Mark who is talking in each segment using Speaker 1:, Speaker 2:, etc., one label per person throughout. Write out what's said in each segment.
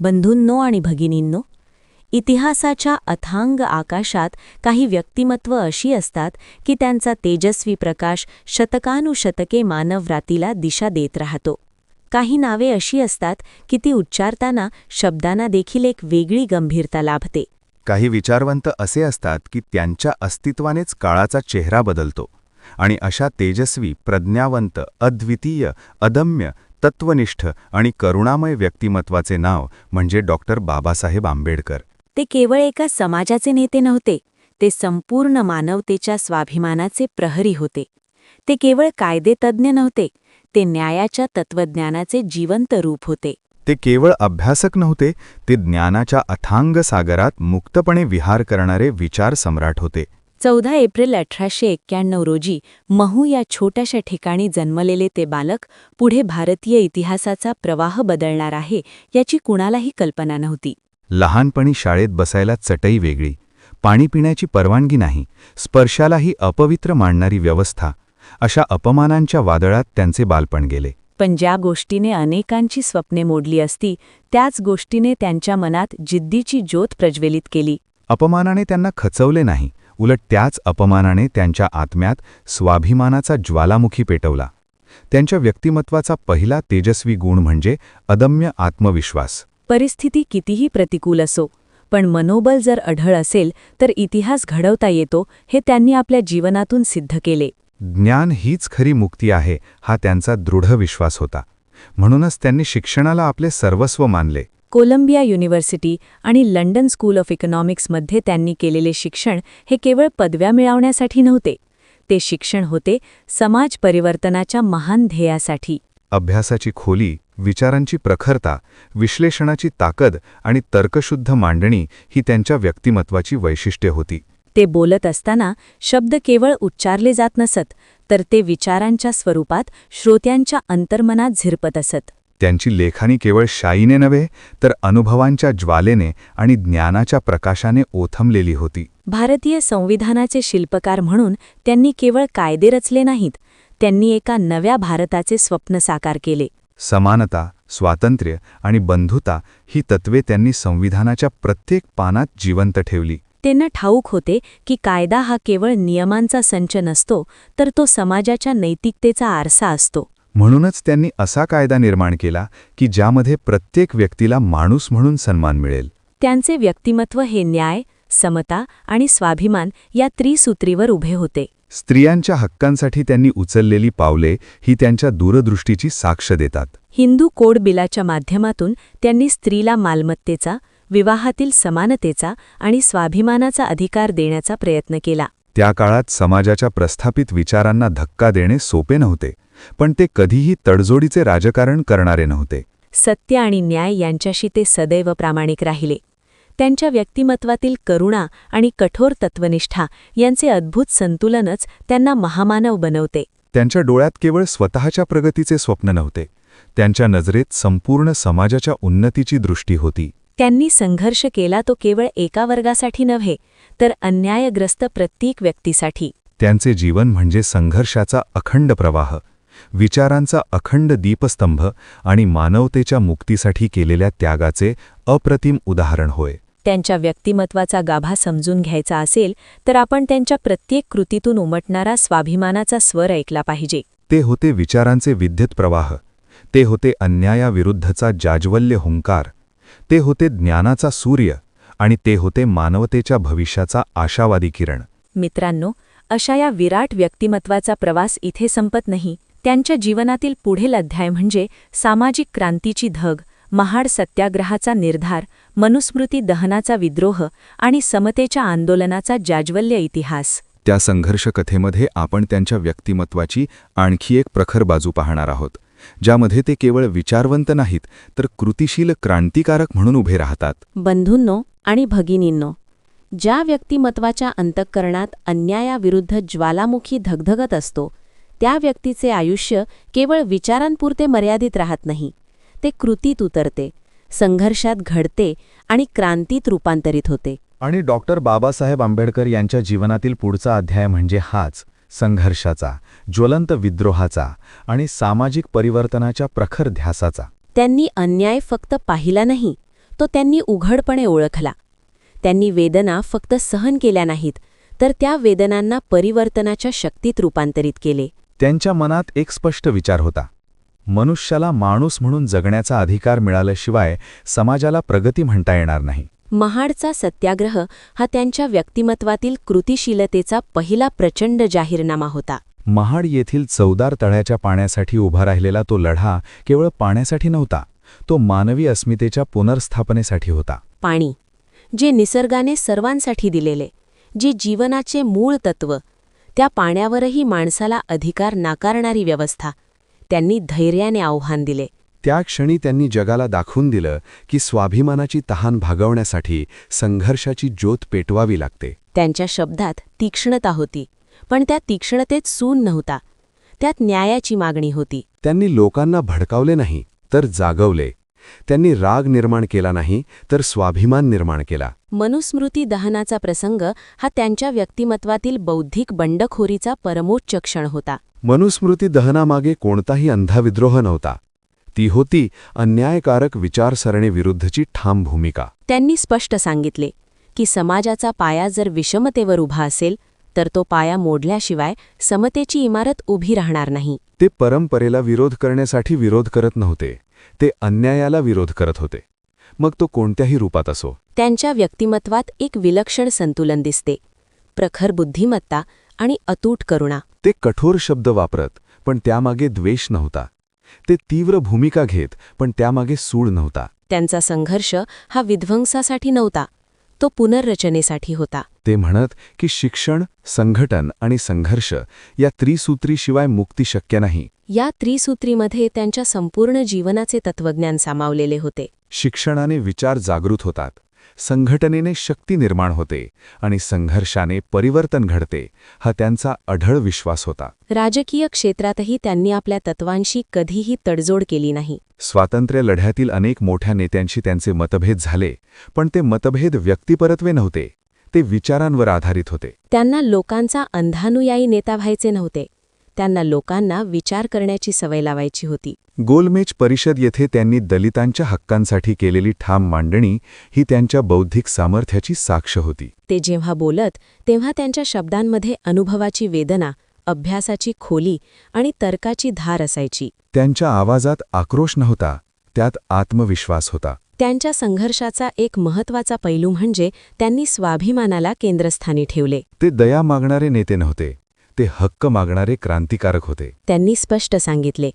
Speaker 1: बंधूंनो आणि भगिनींनो, इतिहासाच्या अथांग आकाशात काही व्यक्तिमत्व अशी असतात की त्यांचा तेजस्वी प्रकाश शतकानुशतके मानवरातीला दिशा देत राहतो. काही नावे अशी असतात की ती उच्चारताना शब्दांना देखील एक वेगळी गंभीरता लाभते.
Speaker 2: काही विचारवंत असे असतात की त्यांच्या अस्तित्वानेच काळाचा चेहरा बदलतो. आणि अशा तेजस्वी, प्रज्ञावंत, अद्वितीय, अदम्य, तत्वनिष्ठ आणि करुणामय व्यक्तिमत्वाचे नाव म्हणजे डॉक्टर बाबासाहेब आंबेडकर.
Speaker 1: ते केवळ एका समाजाचे नेते नव्हते, ते संपूर्ण मानवतेच्या स्वाभिमानाचे प्रहरी होते. ते केवळ कायदेतज्ञ नव्हते, ते न्यायाच्या तत्त्वज्ञानाचे जिवंत रूप होते.
Speaker 2: ते केवळ अभ्यासक नव्हते, ते ज्ञानाच्या अथांग सागरात मुक्तपणे विहार करणारे विचार सम्राट होते.
Speaker 1: 14 एप्रिल 1891 रोजी महू या छोट्याशा ठिकाणी जन्मलेले ते बालक पुढे भारतीय इतिहासाचा प्रवाह बदलणार आहे याची कुणालाही कल्पना नव्हती.
Speaker 2: लहानपणी शाळेत बसायला चटई वेगळी, पाणी पिण्याची परवानगी नाही, स्पर्शालाही अपवित्र मानणारी व्यवस्था, अशा अपमानांच्या वादळात त्यांचे बालपण गेले.
Speaker 1: पण ज्या गोष्टीने अनेकांची स्वप्ने मोडली असती, त्याच गोष्टीने त्यांच्या मनात जिद्दीची ज्योत प्रज्वलित केली.
Speaker 2: अपमानाने त्यांना खचवले नाही, उलट त्याच अपमानाने त्यांच्या आत्म्यात स्वाभिमानाचा ज्वालामुखी पेटवला. त्यांच्या व्यक्तिमत्वाचा पहिला तेजस्वी गुण म्हणजे अदम्य आत्मविश्वास.
Speaker 1: परिस्थिती कितीही प्रतिकूल असो, पण मनोबल जर अढळ असेल तर इतिहास घडवता येतो हे त्यांनी आपल्या जीवनातून सिद्ध केले.
Speaker 2: ज्ञान हीच खरी मुक्ती आहे हा त्यांचा दृढ विश्वास होता. म्हणूनच त्यांनी शिक्षणाला आपले सर्वस्व मानले.
Speaker 1: कोलंबिया युनिव्हर्सिटी आणि लंडन स्कूल ऑफ इकॉनॉमिक्समध्ये त्यांनी केलेले शिक्षण हे केवळ पदव्या मिळवण्यासाठी नव्हते, ते शिक्षण होते समाज परिवर्तनाच्या महान ध्येयासाठी.
Speaker 2: अभ्यासाची खोली, विचारांची प्रखरता, विश्लेषणाची ताकद आणि तर्कशुद्ध मांडणी ही त्यांच्या व्यक्तिमत्वाची वैशिष्ट्ये होती.
Speaker 1: ते बोलत असताना शब्द केवळ उच्चारले जात नसत, तर ते विचारांच्या स्वरूपात श्रोत्यांच्या अंतर्मनात झिरपत असत.
Speaker 2: त्यांची लेखणी केवळ शाईने नव्हे तर अनुभवांच्या ज्वालेने आणि ज्ञानाच्या प्रकाशाने ओथंबलेली होती.
Speaker 1: भारतीय संविधानाचे शिल्पकार म्हणून त्यांनी केवळ कायदे रचले नाहीत, त्यांनी एका नव्या भारताचे स्वप्न साकार केले.
Speaker 2: समानता, स्वातंत्र्य आणि बंधुता ही तत्त्वे त्यांनी संविधानाच्या प्रत्येक पानात जिवंत ठेवली.
Speaker 1: त्यांना ठाऊक होते की कायदा हा केवळ नियमांचा संच नसतो, तर तो समाजाच्या नैतिकतेचा आरसा असतो.
Speaker 2: म्हणूनच त्यांनी असा कायदा निर्माण केला की ज्यामध्ये प्रत्येक व्यक्तीला माणूस म्हणून सन्मान मिळेल.
Speaker 1: त्यांचे व्यक्तिमत्व हे न्याय, समता आणि स्वाभिमान या त्रिसूत्रीवर उभे होते.
Speaker 2: स्त्रियांच्या हक्कांसाठी त्यांनी उचललेली पावले ही त्यांच्या दूरदृष्टीची साक्ष देतात.
Speaker 1: हिंदू कोड बिलाच्या माध्यमातून त्यांनी स्त्रीला मालमत्तेचा, विवाहातील समानतेचा आणि स्वाभिमानाचा अधिकार देण्याचा प्रयत्न केला.
Speaker 2: त्या काळात समाजाच्या प्रस्थापित विचारांना धक्का देणे सोपे नव्हते, पण ते कधीही तडजोडीचे राजकारण करणारे नव्हते.
Speaker 1: सत्य आणि न्याय यांच्याशी ते सदैव प्रामाणिक राहिले. त्यांच्या व्यक्तिमत्वातील करुणा आणि कठोर तत्वनिष्ठा यांचे अद्भुत संतुलनच त्यांना महामानव बनवते.
Speaker 2: त्यांच्या डोळ्यात केवळ स्वतःच्या प्रगतीचे स्वप्न नव्हते, त्यांच्या नजरेत संपूर्ण समाजाच्या उन्नतीची दृष्टी होती.
Speaker 1: त्यांनी संघर्ष केला तो केवळ एका वर्गासाठी नव्हे, तर अन्यायग्रस्त प्रत्येक व्यक्तीसाठी.
Speaker 2: त्यांचे जीवन म्हणजे संघर्षाचा अखंड प्रवाह, विचारांचा अखंड दीपस्तंभ आणि मानवतेच्या मुक्तीसाठी केलेल्या त्यागाचे अप्रतिम उदाहरण होय.
Speaker 1: त्यांच्या व्यक्तिमत्वाचा गाभा समजून घ्यायचा असेल तर आपण त्यांच्या प्रत्येक कृतीतून उमटणारा स्वाभिमानाचा स्वर ऐकला पाहिजे.
Speaker 2: ते होते विचारांचे विद्युत प्रवाह, ते होते अन्यायाविरुद्धचा जाज्वल्य हुंकार, ते होते ज्ञानाचा सूर्य आणि ते होते मानवतेच्या भविष्याचा आशावादी किरण.
Speaker 1: मित्रांनो, अशा या विराट व्यक्तिमत्वाचा प्रवास इथे संपत नाही. त्यांच्या जीवनातील पुढील अध्याय म्हणजे सामाजिक क्रांतीची धग, महाड सत्याग्रहाचा निर्धार, मनुस्मृती दहनाचा विद्रोह आणि समतेच्या आंदोलनाचा जाज्वल्य इतिहास.
Speaker 2: त्या संघर्ष कथेमध्ये आपण त्यांच्या व्यक्तिमत्वाची आणखी एक प्रखर बाजू पाहणार आहोत, ज्यामध्ये ते केवळ विचारवंत नाहीत तर कृतिशील क्रांतिकारक म्हणून उभे राहतात.
Speaker 1: बंधूंनो आणि भगिनींनो, ज्या व्यक्तिमत्वाच्या अंतःकरणात अन्यायाविरुद्ध ज्वालामुखी धगधगत असतो, त्या व्यक्तीचे आयुष्य केवळ विचारांपुरते मर्यादित राहत नाही, ते कृतीत उतरते, संघर्षात घडते आणि क्रांतीत रूपांतरित होते.
Speaker 2: आणि डॉक्टर बाबासाहेब आंबेडकर यांच्या जीवनातील पुढचा अध्याय म्हणजे हाच, संघर्षाचा, ज्वलंत विद्रोहाचा आणि सामाजिक परिवर्तनाच्या प्रखर ध्यासाचा.
Speaker 1: त्यांनी अन्याय फक्त पाहिला नाही, तो त्यांनी उघडपणे ओळखला. त्यांनी वेदना फक्त सहन केल्या नाहीत, तर त्या वेदनांना परिवर्तनाच्या शक्तीत रूपांतरित केले.
Speaker 2: त्यांच्या मनात एक स्पष्ट विचार होता. मनुष्याला माणूस म्हणून जगण्याचा अधिकार मिळाल्याशिवाय समाजाला प्रगती म्हणता येणार नाही.
Speaker 1: महाडचा सत्याग्रह हा त्यांच्या व्यक्तिमत्वातील कृतिशीलतेचा पहिला प्रचंड जाहीरनामा होता.
Speaker 2: महाड येथील चवदार तळ्याच्या पाण्यासाठी उभा राहिलेला तो लढा केवळ पाण्यासाठी नव्हता, तो मानवी अस्मितेच्या पुनर्स्थापनेसाठी होता.
Speaker 1: पाणी, जे निसर्गाने सर्वांसाठी दिलेले, जे जीवनाचे मूळ तत्व, त्या पाण्यावरही माणसाला अधिकार नाकारणारी व्यवस्था, त्यांनी धैर्याने आव्हान दिले.
Speaker 2: त्या क्षणी त्यांनी जगाला दाखवून दिलं की स्वाभिमानाची तहान भागवण्यासाठी संघर्षाची ज्योत पेटवावी लागते.
Speaker 1: त्यांच्या शब्दात तीक्ष्णता होती, पण त्या तीक्ष्णतेत सून नव्हता, त्यात न्यायाची मागणी होती.
Speaker 2: त्यांनी लोकांना भडकावले नाही तर जागवले. त्यांनी राग निर्माण केला नाही तर स्वाभिमान निर्माण केला.
Speaker 1: मनुस्मृती दहनाचा प्रसंग हा त्यांच्या व्यक्तिमत्वातील बौद्धिक बंडखोरीचा परमोच्च क्षण होता.
Speaker 2: मनुस्मृती दहनामागे कोणताही अंधाविद्रोह नव्हता. ती होती अन्यायकारक विचारसरणीविरुद्धची ठाम भूमिका.
Speaker 1: त्यांनी स्पष्ट सांगितले की समाजाचा पाया जर विषमतेवर उभा असेल तर तो पाया मोडल्याशिवाय समतेची इमारत उभी राहणार नाही.
Speaker 2: ते परंपरेला विरोध करण्यासाठी विरोध करत नव्हते, ते अन्यायाला विरोध करत होते, मग तो कोणत्याही रूपात असो.
Speaker 1: त्यांच्या व्यक्तिमत्वात एक विलक्षण संतुलन दिसते, प्रखर बुद्धिमत्ता आणि अतूट करुणा.
Speaker 2: ते कठोर शब्द वापरत पण त्यामागे द्वेष नव्हता. ते तीव्र भूमिका घेत पण त्यामागे सूड नव्हता.
Speaker 1: त्यांचा संघर्ष हा विध्वंसासाठी नव्हता, तो पुनर्रचनेसाठी होता.
Speaker 2: ते म्हणत की शिक्षण, संघटन आणि संघर्ष या त्रिसूत्रीशिवाय मुक्ती शक्य नाही.
Speaker 1: या त्रिसूत्रीमध्ये त्यांच्या संपूर्ण जीवनाचे तत्वज्ञान सामावलेले होते.
Speaker 2: शिक्षणाने विचार जागृत होतात, संघटनेने शक्ती निर्माण होते आणि संघर्षाने परिवर्तन घडते, हा त्यांचा अढळ विश्वास होता.
Speaker 1: राजकीय क्षेत्रातही त्यांनी आपल्या तत्वांशी कधीही तडजोड केली नाही.
Speaker 2: स्वातंत्र्य लढ्यातील अनेक मोठ्या नेत्यांशी त्यांचे मतभेद झाले, पण ते मतभेद व्यक्तिपरत्वे नव्हते, ते विचारांवर आधारित होते.
Speaker 1: त्यांना लोकांचा अंधानुयायी नेता व्हायचे नव्हते, त्यांना लोकांना विचार करण्याची सवय लावायची होती.
Speaker 2: गोलमेज परिषद येथे त्यांनी दलितांच्या हक्कांसाठी केलेली ठाम मांडणी ही त्यांच्या बौद्धिक सामर्थ्याची साक्ष होती.
Speaker 1: ते जेव्हा बोलत तेव्हा त्यांच्या शब्दांमध्ये अनुभवाची वेदना, अभ्यासाची खोली आणि तर्काची धार असायची.
Speaker 2: त्यांच्या आवाजात आक्रोश नव्हता, त्यात आत्मविश्वास होता.
Speaker 1: त्यांच्या संघर्षाचा एक महत्त्वाचा पैलू म्हणजे त्यांनी स्वाभिमानाला केंद्रस्थानी ठेवले.
Speaker 2: ते दया मागणारे नेते नव्हते, ते हक्क मागणारे क्रांतिकारक होते.
Speaker 1: त्यांनी स्पष्ट सांगितले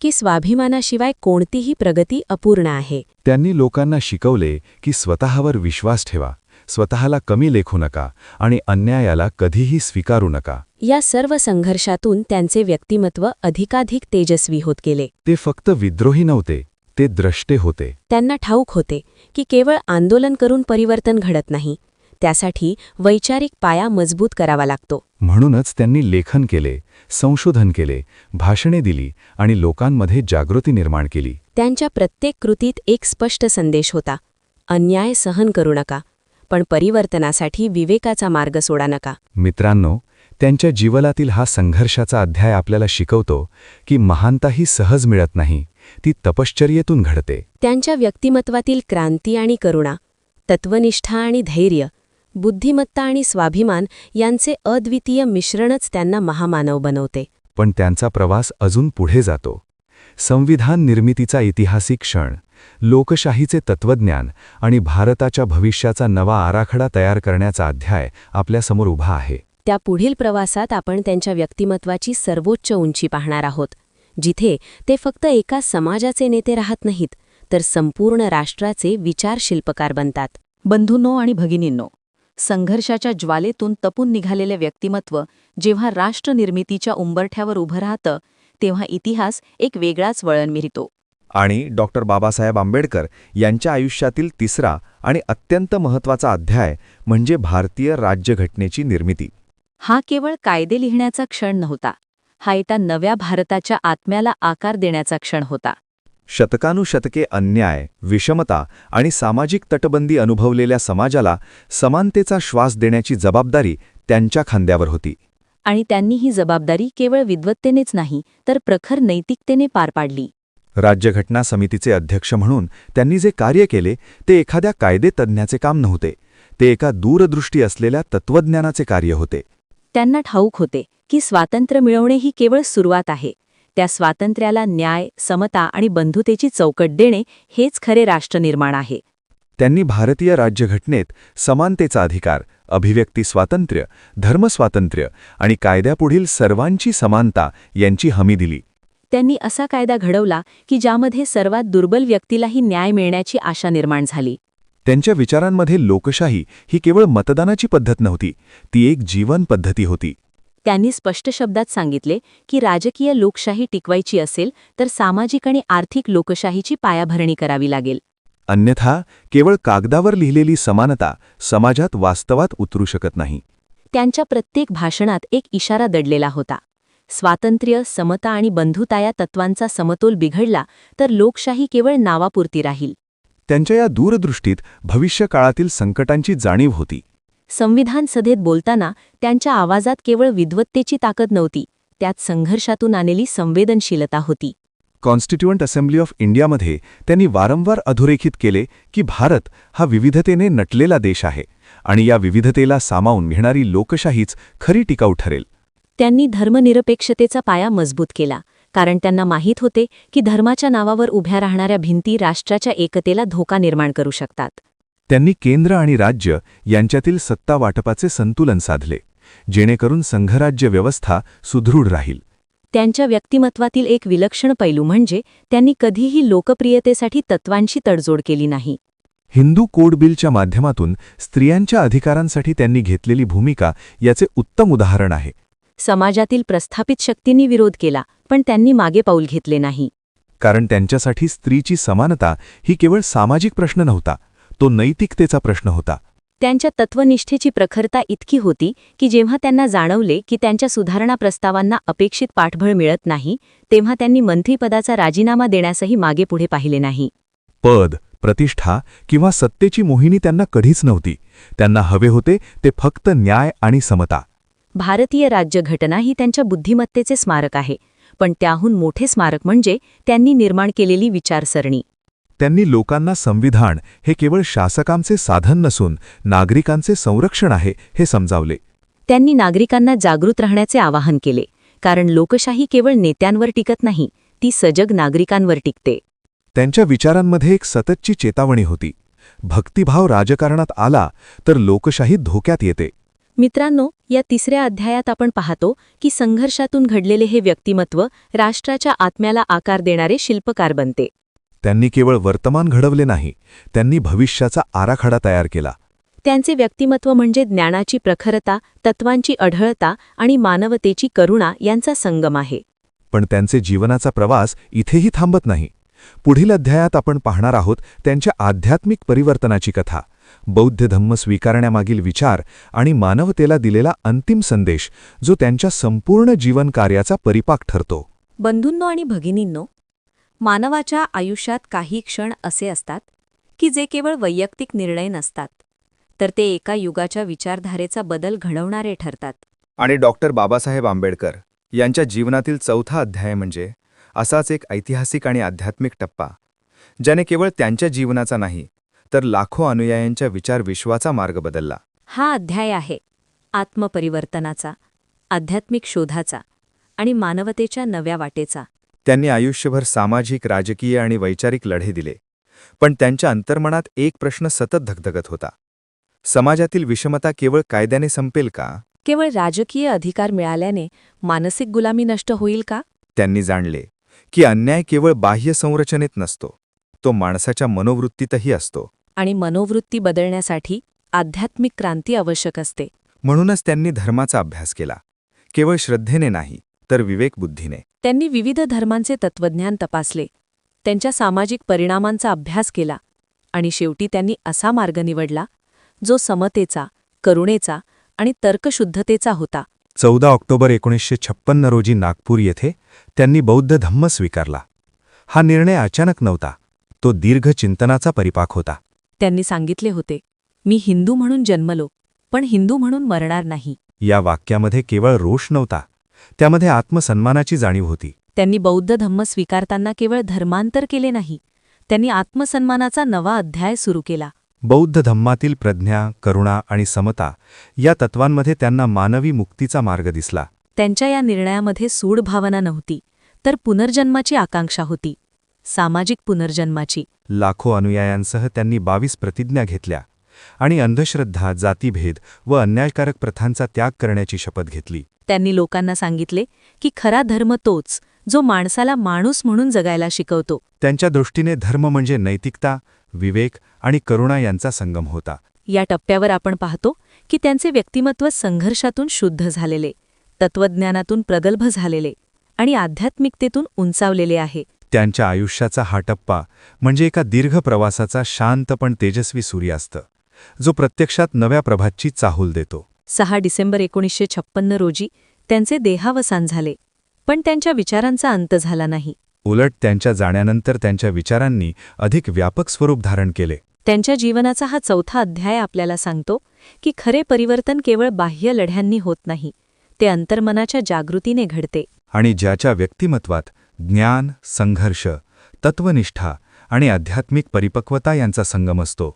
Speaker 1: की स्वाभिमानाशिवाय कोणतीही प्रगती अपूर्ण आहे.
Speaker 2: त्यांनी लोकांना शिकवले की स्वतःवर विश्वास ठेवा, स्वतःला कमी लेखू नका आणि अन्यायाला कधीही स्वीकारू नका.
Speaker 1: या सर्व संघर्षातून त्यांचे व्यक्तिमत्व अधिकाधिक तेजस्वी होत गेले.
Speaker 2: ते फक्त विद्रोही नव्हते, ते द्रष्टे होते.
Speaker 1: त्यांना ठाऊक होते की केवळ आंदोलन करून परिवर्तन घडत नाही, त्यासाठी वैचारिक पाया मजबूत करावा लागतो.
Speaker 2: म्हणूनच त्यांनी लेखन केले, संशोधन केले, भाषणे दिली आणि लोकांमध्ये जागृती निर्माण केली.
Speaker 1: त्यांच्या प्रत्येक कृतीत एक स्पष्ट संदेश होता: अन्याय सहन करू नका, पण परिवर्तनासाठी विवेकाचा मार्ग सोडा नका.
Speaker 2: मित्रांनो, त्यांच्या जीवनातील हा संघर्षाचा अध्याय आपल्याला शिकवतो की महानता ही सहज मिळत नाही, ती तपश्चर्येतून घडते.
Speaker 1: त्यांच्या व्यक्तिमत्वातील क्रांती आणि करुणा, तत्वनिष्ठा आणि धैर्य, बुद्धिमत्ता आणि स्वाभिमान यांचे अद्वितीय मिश्रणच त्यांना महामानव बनवते.
Speaker 2: पण त्यांचा प्रवास अजून पुढे जातो. संविधान निर्मितीचा ऐतिहासिक क्षण, लोकशाहीचे तत्वज्ञान आणि भारताच्या भविष्याचा नवा आराखडा तयार करण्याचा अध्याय आपल्यासमोर उभा आहे.
Speaker 1: त्या पुढील प्रवासात आपण त्यांच्या व्यक्तिमत्वाची सर्वोच्च उंची पाहणार आहोत, जिथे ते फक्त एका समाजाचे नेते राहत नाहीत, तर संपूर्ण राष्ट्राचे विचार शिल्पकार बनतात. बंधूंनो आणि भगिनींनो, संघर्षाच्या ज्वालेतून तपून निघालेले व्यक्तिमत्व जेव्हा राष्ट्रनिर्मितीच्या उंबरठ्यावर उभं राहतं, तेव्हा इतिहास एक वेगळाच वळण मिळतो.
Speaker 2: आणि डॉक्टर बाबासाहेब आंबेडकर यांच्या आयुष्यातील तिसरा आणि अत्यंत महत्त्वाचा अध्याय म्हणजे भारतीय राज्यघटनेची निर्मिती.
Speaker 1: हा केवळ कायदे लिहिण्याचा क्षण नव्हता, हा एका नव्या भारताच्या आत्म्याला आकार देण्याचा क्षण होता.
Speaker 2: शतकानुशतके अन्याय, विषमता आणि सामाजिक तटबंदी अनुभवलेल्या समाजाला समानतेचा श्वास देण्याची जबाबदारी त्यांच्या खांद्यावर होती.
Speaker 1: आणि त्यांनी ही जबाबदारी केवळ विद्वत्तेनेच नाही, तर प्रखर नैतिकतेने पार पाडली.
Speaker 2: राज्यघटना समितीचे अध्यक्ष म्हणून त्यांनी जे कार्य केले ते एखाद्या कायदेतज्ञाचे काम नव्हते, ते एका दूरदृष्टी असलेल्या तत्त्वज्ञानाचे कार्य होते.
Speaker 1: त्यांना ठाऊक होते की स्वातंत्र्य मिळवणे ही केवळ सुरुवात आहे. त्या स्वातंत्र्याला न्याय, समता आणि बंधुतेची चौकट देणे हेच खरे राष्ट्रनिर्माण आहे.
Speaker 2: त्यांनी भारतीय राज्यघटनेत समानतेचा अधिकार, अभिव्यक्ती स्वातंत्र्य, धर्मस्वातंत्र्य आणि कायद्यापुढील सर्वांची समानता यांची हमी दिली.
Speaker 1: त्यांनी असा कायदा घडवला की ज्यामध्ये सर्वात दुर्बल व्यक्तीलाही न्याय मिळण्याची आशा निर्माण झाली.
Speaker 2: त्यांच्या विचारांमध्ये लोकशाही ही केवळ मतदानाची पद्धत नव्हती, ती एक जीवन पद्धती होती.
Speaker 1: त्यांनी स्पष्ट शब्दात सांगितले की राजकीय लोकशाही टिकवायची असेल तर सामाजिक आणि आर्थिक लोकशाहीची पायाभरणी करावी लागेल.
Speaker 2: अन्यथा केवळ कागदावर लिहिलेली समानता समाजात वास्तवात उतरू शकत नाही.
Speaker 1: त्यांच्या प्रत्येक भाषणात एक इशारा दडलेला होता. स्वातंत्र्य, समता आणि बंधुता या तत्वांचा समतोल बिघडला तर लोकशाही केवळ नावापुरती राहील.
Speaker 2: त्यांच्या या दूरदृष्टीत भविष्यकाळातील संकटांची जाणीव होती.
Speaker 1: संविधान सभेत बोलताना त्यांच्या आवाजात केवळ विद्वत्तेची ताकद नव्हती, त्यात संघर्षातून आलेली संवेदनशीलता होती.
Speaker 2: कॉन्स्टिट्युएंट असेंब्ली ऑफ इंडियामध्ये त्यांनी वारंवार अधोरेखित केले की भारत हा विविधतेने नटलेला देश आहे आणि या विविधतेला सामावून घेणारी लोकशाहीच खरी टिकाऊ ठरेल.
Speaker 1: त्यांनी धर्मनिरपेक्षतेचा पाया मजबूत केला, कारण त्यांना माहीत होते की धर्माच्या नावावर उभ्या राहणाऱ्या भिंती राष्ट्राच्या एकतेला धोका निर्माण करू शकतात.
Speaker 2: त्यांनी केंद्र आणि राज्य यांच्यातील सत्ता वाटपाचे संतुलन साधले, जेणेकरून संघराज्य व्यवस्था सुदृढ राहील.
Speaker 1: त्यांच्या व्यक्तिमत्वातील एक विलक्षण पैलू म्हणजे त्यांनी कधीही लोकप्रियतेसाठी तत्वांशी तडजोड केली नाही.
Speaker 2: हिंदू कोड बिलच्या माध्यमातून स्त्रियांच्या अधिकारांसाठी त्यांनी घेतलेली भूमिका याचे उत्तम उदाहरण आहे.
Speaker 1: समाजातील प्रस्थापित शक्तींनी विरोध केला, पण त्यांनी मागे पाऊल घेतले नाही.
Speaker 2: कारण त्यांच्यासाठी स्त्रीची समानता ही केवळ सामाजिक प्रश्न नव्हता, तो नैतिकतेचा प्रश्न होता.
Speaker 1: त्यांच्या तत्वनिष्ठेची प्रखरता इतकी होती की जेव्हा त्यांना जाणवले की त्यांच्या सुधारणा प्रस्तावांना अपेक्षित पाठबळ मिळत नाही, तेव्हा त्यांनी मंत्रिपदाचा राजीनामा देण्यासही मागेपुढे पाहिले नाही.
Speaker 2: पद, प्रतिष्ठा किंवा सत्तेची मोहिनी त्यांना कधीच नव्हती. त्यांना हवे होते ते फक्त न्याय आणि समता.
Speaker 1: भारतीय राज्यघटना ही त्यांच्या बुद्धिमत्तेचे स्मारक आहे, पण त्याहून मोठे स्मारक म्हणजे त्यांनी निर्माण केलेली विचारसरणी.
Speaker 2: त्यांनी लोकांना संविधान हे केवळ शासकांचे साधन नसून नागरिकांचे संरक्षण आहे हे समजावले.
Speaker 1: त्यांनी नागरिकांना जागृत राहण्याचे आवाहन केले, कारण लोकशाही केवळ नेत्यांवर टिकत नाही, ती सजग नागरिकांवर टिकते.
Speaker 2: त्यांच्या विचारांमध्ये एक सततची चेतावणी होती. भक्तिभाव राजकारणात आला तर लोकशाही धोक्यात येते.
Speaker 1: मित्रांनो, या तिसऱ्या अध्यायात आपण पाहतो की संघर्षातून घडलेले हे व्यक्तिमत्व राष्ट्राच्या आत्म्याला आकार देणारे शिल्पकार बनते.
Speaker 2: त्यांनी केवळ वर्तमान घडवले नाही, त्यांनी भविष्याचा आराखडा तयार केला.
Speaker 1: त्यांचे व्यक्तिमत्व म्हणजे ज्ञानाची प्रखरता, तत्वांची अढळता आणि मानवतेची करुणा यांचा संगम आहे.
Speaker 2: पण त्यांचे जीवनाचा प्रवास इथेही थांबत नाही. पुढील अध्यायात आपण पाहणार आहोत त्यांच्या आध्यात्मिक परिवर्तनाची कथा, बौद्ध धम्म स्वीकारण्यामागील विचार आणि मानवतेला दिलेला अंतिम संदेश, जो त्यांच्या संपूर्ण जीवन कार्याचा परिपाक ठरतो.
Speaker 1: बंधूंनो आणि भगिनींनो, मानवाच्या आयुष्यात काही क्षण असे असतात की जे केवळ वैयक्तिक निर्णय नसतात, तर ते एका युगाच्या विचारधारेचा बदल घडवणारे ठरतात.
Speaker 3: आणि डॉक्टर बाबासाहेब आंबेडकर यांच्या जीवनातील चौथा अध्याय म्हणजे असाच एक ऐतिहासिक आणि आध्यात्मिक टप्पा, ज्याने केवळ त्यांच्या जीवनाचा नाही तर लाखो अनुयायांच्या विचार विश्वाचा मार्ग बदलला.
Speaker 1: हा अध्याय आहे आत्मपरिवर्तनाचा, आध्यात्मिक शोधाचा आणि मानवतेच्या नव्या वाटेचा.
Speaker 3: त्यांनी आयुष्यभर सामाजिक, राजकीय आणि वैचारिक लढे दिले, पण त्यांच्या अंतर्मनात एक प्रश्न सतत धगधगत होता. समाजातील विषमता केवळ कायद्याने संपेल का?
Speaker 1: केवळ राजकीय अधिकार मिळाल्याने मानसिक गुलामी नष्ट होईल का?
Speaker 3: त्यांनी जाणले की अन्याय केवळ बाह्य संरचनेत नसतो, तो माणसाच्या मनोवृत्तीतही असतो.
Speaker 1: आणि मनोवृत्ती बदलण्यासाठी आध्यात्मिक क्रांती आवश्यक असते.
Speaker 3: म्हणूनच त्यांनी धर्माचा अभ्यास केला, केवळ श्रद्धेने नाही तर विवेकबुद्धीने.
Speaker 1: त्यांनी विविध धर्मांचे तत्वज्ञान तपासले, त्यांच्या सामाजिक परिणामांचा अभ्यास केला आणि शेवटी त्यांनी असा मार्ग निवडला जो समतेचा, करुणेचा आणि तर्कशुद्धतेचा होता.
Speaker 2: 14 ऑक्टोबर 1956 रोजी नागपूर येथे त्यांनी बौद्ध धम्म स्वीकारला. हा निर्णय अचानक नव्हता, तो दीर्घ चिंतनाचा परिपाक होता.
Speaker 1: त्यांनी सांगितले होते, मी हिंदू म्हणून जन्मलो, पण हिंदू म्हणून मरणार नाही.
Speaker 2: या वाक्यामध्ये केवळ रोष नव्हता, त्यामध्ये आत्मसन्मानाची जाणीव होती.
Speaker 1: त्यांनी बौद्ध धम्म स्वीकारताना केवळ धर्मांतर केले नाही, त्यांनी आत्मसन्मानाचा नवा अध्याय सुरू केला.
Speaker 2: बौद्ध धम्मातील प्रज्ञा, करुणा आणि समता या तत्वांमध्ये त्यांना मानवी मुक्तीचा मार्ग दिसला.
Speaker 1: त्यांच्या या निर्णयामध्ये सूड भावना नव्हती, तर पुनर्जन्माची आकांक्षा होती, सामाजिक पुनर्जन्माची.
Speaker 2: लाखो अनुयायांसह त्यांनी 22 प्रतिज्ञा घेतल्या आणि अंधश्रद्धा, जातीभेद व अन्यायकारक प्रथांचा त्याग करण्याची शपथ घेतली.
Speaker 1: त्यांनी लोकांना सांगितले की खरा धर्म तोच जो माणसाला माणूस म्हणून जगायला शिकवतो.
Speaker 2: त्यांच्या दृष्टीने धर्म म्हणजे नैतिकता, विवेक आणि करुणा यांचा संगम होता.
Speaker 1: या टप्प्यावर आपण पाहतो की त्यांचे व्यक्तिमत्व संघर्षातून शुद्ध झालेले, तत्वज्ञानातून प्रगल्भ झालेले आणि आध्यात्मिकतेतून उंचावलेले आहे.
Speaker 2: त्यांच्या आयुष्याचा हा टप्पा म्हणजे एका दीर्घ प्रवासाचा शांत पण तेजस्वी सूर्यास्त, जो प्रत्यक्षात नव्या प्रभातची चाहूल देतो.
Speaker 1: 6 डिसेंबर 1956 रोजी त्यांचे देहावसान झाले, पण त्यांच्या विचारांचा अंत झाला नाही.
Speaker 2: उलट त्यांच्या जाण्यानंतर त्यांच्या विचारांनी अधिक व्यापक स्वरूप धारण केले.
Speaker 1: त्यांच्या जीवनाचा हा 4था अध्याय आपल्याला सांगतो की खरे परिवर्तन केवळ बाह्य लढ्यांनी होत नाही, ते अंतर्मनाच्या जागृतीने घडते.
Speaker 2: आणि ज्याच्या व्यक्तिमत्वात ज्ञान, संघर्ष, तत्वनिष्ठा आणि आध्यात्मिक परिपक्वता यांचा संगम असतो,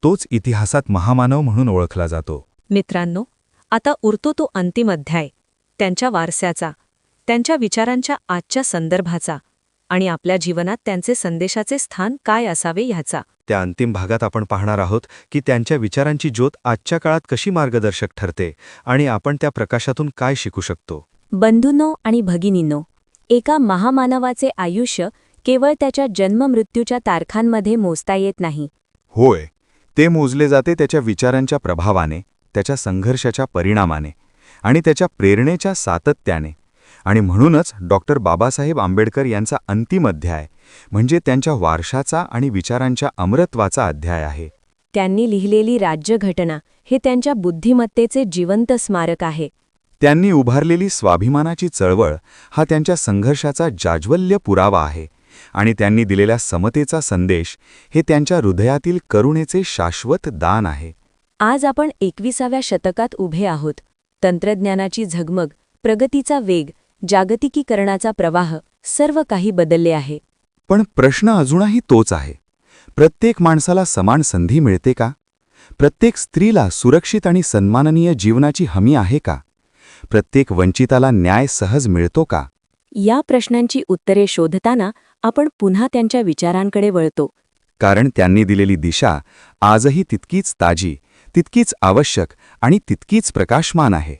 Speaker 2: तोच इतिहासात महामानव म्हणून ओळखला जातो.
Speaker 1: मित्रांनो, आता उरतो तो अंतिम अध्याय, त्यांच्या वारसाचा, त्यांच्या विचारांच्या आजच्या संदर्भाचा आणि आपल्या जीवनात त्यांचे संदेशाचे स्थान काय असावे ह्याचा.
Speaker 2: त्या अंतिम भागात आपण पाहणार आहोत की त्यांच्या विचारांची ज्योत आजच्या काळात कशी मार्गदर्शक ठरते आणि आपण त्या प्रकाशातून काय शिकू शकतो.
Speaker 1: बंधूंनो आणि भगिनींनो, एका महामानवाचे आयुष्य केवळ त्याच्या जन्ममृत्यूच्या तारखांमध्ये मोजता येत नाही.
Speaker 2: होय, ते मोजले जाते त्याच्या विचारांच्या प्रभावाने, त्याच्या संघर्षाच्या परिणामाने आणि त्याच्या प्रेरणेच्या सातत्याने. आणि म्हणूनच डॉक्टर बाबासाहेब आंबेडकर यांचा अंतिम अध्याय म्हणजे त्यांच्या वारशाचा आणि विचारांच्या अमरत्वाचा अध्याय आहे.
Speaker 1: त्यांनी लिहिलेली राज्यघटना हे त्यांच्या बुद्धिमत्तेचे जिवंत स्मारक आहे.
Speaker 2: त्यांनी उभारलेली स्वाभिमानाची चळवळ हा त्यांच्या संघर्षाचा जाज्वल्य पुरावा आहे आणि त्यांनी दिलेल्या समतेचा संदेश हे त्यांच्या हृदयातील करुणेचे शाश्वत दान आहे.
Speaker 1: आज आपण 21व्या शतकात उभे आहोत. तंत्रज्ञानाची झगमग, प्रगतीचा वेग, जागतिकीकरणाचा प्रवाह, सर्व काही बदलले आहे.
Speaker 2: पण प्रश्न अजूनही तोच आहे. प्रत्येक माणसाला समान संधी मिळते का? प्रत्येक स्त्रीला सुरक्षित आणि सन्माननीय जीवनाची हमी आहे का? प्रत्येक वंचिताला न्याय सहज मिळतो का?
Speaker 1: या प्रश्नांची उत्तरे शोधताना आपण पुन्हा त्यांच्या विचारांकडे वळतो.
Speaker 2: कारण त्यांनी दिलेली दिशा आजही तितकीच ताजी, तितकीच आवश्यक आणि तितकीच प्रकाशमान आहे.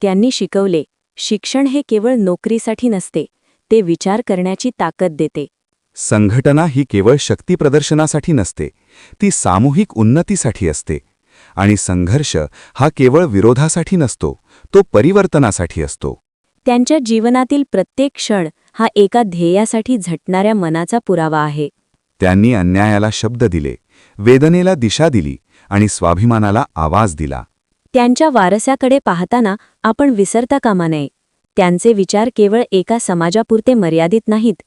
Speaker 1: त्यांनी शिकवले, शिक्षण हे केवळ नोकरीसाठी नसते, ते विचार करण्याची ताकद देते.
Speaker 2: संघटना ही केवळ शक्तीप्रदर्शनासाठी नसते, ती सामूहिक उन्नतीसाठी असते. आणि संघर्ष हा केवळ विरोधासाठी नसतो, तो परिवर्तनासाठी असतो.
Speaker 1: त्यांच्या जीवनातील प्रत्येक क्षण हा एका ध्येयासाठी झटणाऱ्या मनाचा पुरावा आहे.
Speaker 2: त्यांनी अन्यायाला शब्द दिले, वेदनेला दिशा दिली आणि स्वाभिमानाला आवाज दिला.
Speaker 1: त्यांच्या वारसाकडे पाहताना आपण विसरता कामा नये. त्यांचे विचार केवळ एका समाजापुरते मर्यादित नाहीत.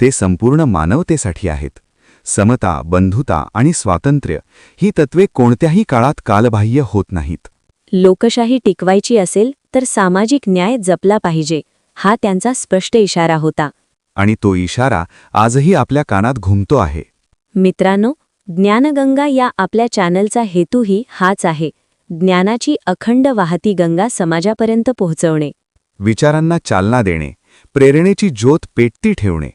Speaker 2: ते संपूर्ण मानवतेसाठी आहेत. समता, बंधुता आणि स्वातंत्र्य ही तत्वे कोणत्याही काळात कालबाह्य होत नाहीत.
Speaker 1: लोकशाही टिकवायची असेल तर सामाजिक न्याय जपला पाहिजे, हा त्यांचा स्पष्ट इशारा होता.
Speaker 2: आणि तो इशारा आजही आपल्या कानात घुमतो आहे.
Speaker 1: मित्रांनो, ज्ञानगंगा या आपल्या चॅनलचा हेतूही हाच आहे, ज्ञानाची अखंड वाहती गंगा समाजापर्यंत पोहोचवणे.
Speaker 2: विचारांना चालना देणे, प्रेरणेची ज्योत पेटती ठेवणे.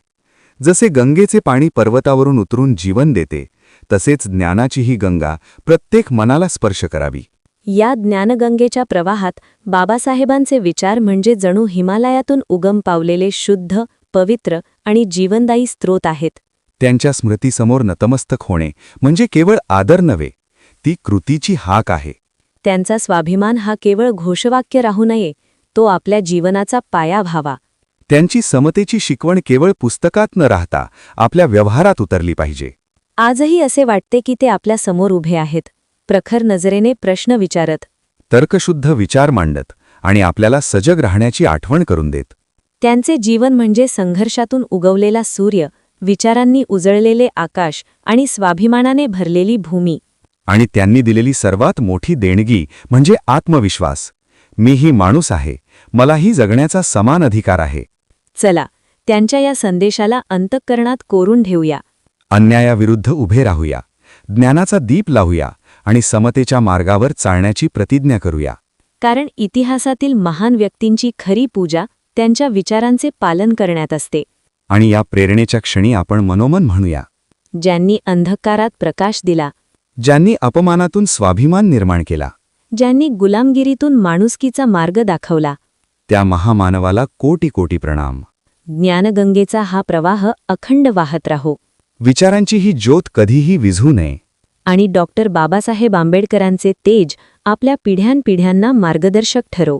Speaker 2: जसे गंगेचे पाणी पर्वतावरून उतरून जीवन देते, तसेच ज्ञानाची ही गंगा प्रत्येक मनाला स्पर्श करावी.
Speaker 1: या ज्ञानगंगेच्या प्रवाहात बाबासाहेबांचे विचार म्हणजे जणू हिमालयातून उगम पावलेले शुद्ध, पवित्र आणि जीवनदायी स्रोत आहेत.
Speaker 2: त्यांच्या स्मृतीसमोर नतमस्तक होणे म्हणजे केवळ आदर नव्हे, ती कृतीची हाक आहे.
Speaker 1: त्यांचा स्वाभिमान हा केवळ घोषवाक्य राहू नये, तो आपल्या जीवनाचा पाया व्हावा.
Speaker 2: त्यांची समतेची शिकवण केवळ पुस्तकात न राहता आपल्या व्यवहारात उतरली पाहिजे.
Speaker 1: आजही असे वाटते की ते आपल्या समोर उभे आहेत, प्रखर नजरेने प्रश्न विचारत,
Speaker 2: तर्कशुद्ध विचार मांडत आणि आपल्याला सजग राहण्याची आठवण करून देत.
Speaker 1: त्यांचे जीवन म्हणजे संघर्षातून उगवलेला सूर्य, विचारांनी उजळलेले आकाश आणि स्वाभिमानाने भरलेली भूमी.
Speaker 2: आणि त्यांनी दिलेली सर्वात मोठी देणगी म्हणजे आत्मविश्वास. मीही माणूस आहे, मलाही जगण्याचा समान अधिकार आहे.
Speaker 1: चला, त्यांच्या या संदेशाला अंतःकरणात कोरून ठेवूया.
Speaker 2: अन्यायाविरुद्ध उभे राहूया, ज्ञानाचा दीप लावूया आणि समतेच्या मार्गावर चालण्याची प्रतिज्ञा करूया.
Speaker 1: कारण इतिहासातील महान व्यक्तींची खरी पूजा त्यांच्या विचारांचे पालन करण्यात असते.
Speaker 2: आणि या प्रेरणेच्या क्षणी आपण मनोमन म्हणूया,
Speaker 1: ज्यांनी अंधकारात प्रकाश दिला,
Speaker 2: ज्यांनी अपमानातून स्वाभिमान निर्माण केला,
Speaker 1: ज्यांनी गुलामगिरीतून माणुसकीचा मार्ग दाखवला,
Speaker 2: त्या महामानवाला कोटी कोटी प्रणाम.
Speaker 1: ज्ञानगंगेचा हा प्रवाह अखंड वाहत राहो.
Speaker 2: विचारांची ही ज्योत कधीही विझू नये.
Speaker 1: आणि डॉक्टर बाबासाहेब आंबेडकरांचे तेज आपल्या पिढ्यानपिढ्यांना मार्गदर्शक ठरो.